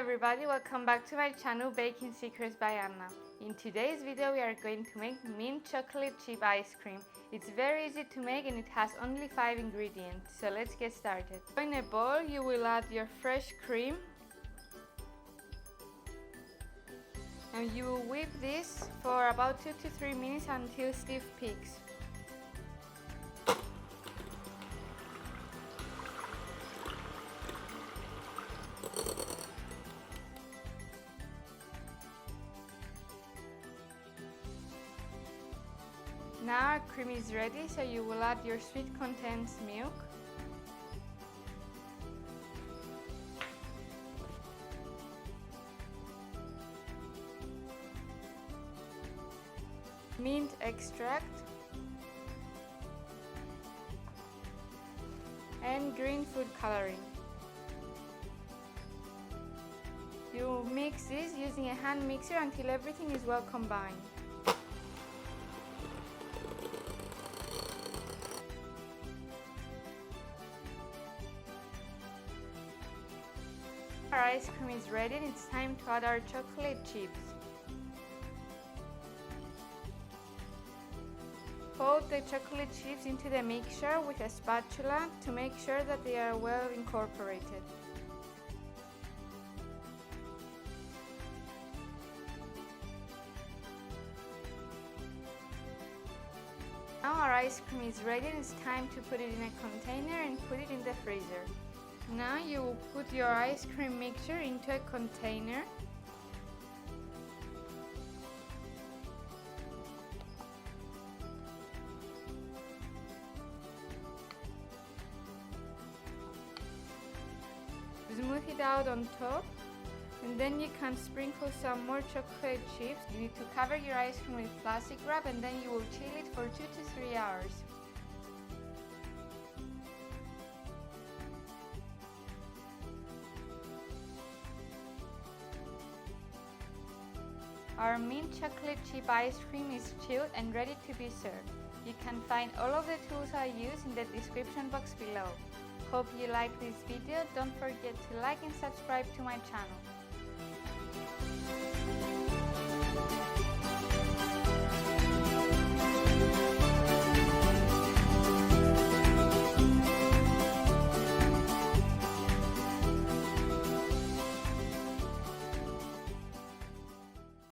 everybody, welcome back to my channel Baking Secrets by Anna. In today's video we are going to make mint chocolate chip ice cream. It's very easy to make and it has only 5 ingredients, so let's get started. In a bowl you will add your fresh cream and you will whip this for about 2 to 3 minutes until stiff peaks. Now our cream is ready, so you will add your sweet condensed milk, mint extract, and green food coloring. You mix this using a hand mixer until everything is well combined. Our ice cream is ready and it's time to add our chocolate chips. Fold the chocolate chips into the mixture with a spatula to make sure that they are well incorporated. Now our ice cream is ready and it's time to put it in a container and put it in the freezer. Now you will put your ice cream mixture into a container. Smooth it out on top, and then you can sprinkle some more chocolate chips. You need to cover your ice cream with plastic wrap and then you will chill it for 2 to 3 hours. Our mint chocolate chip ice cream is chilled and ready to be served. You can find all of the tools I use in the description box below. Hope you like this video. Don't forget to like and subscribe to my channel.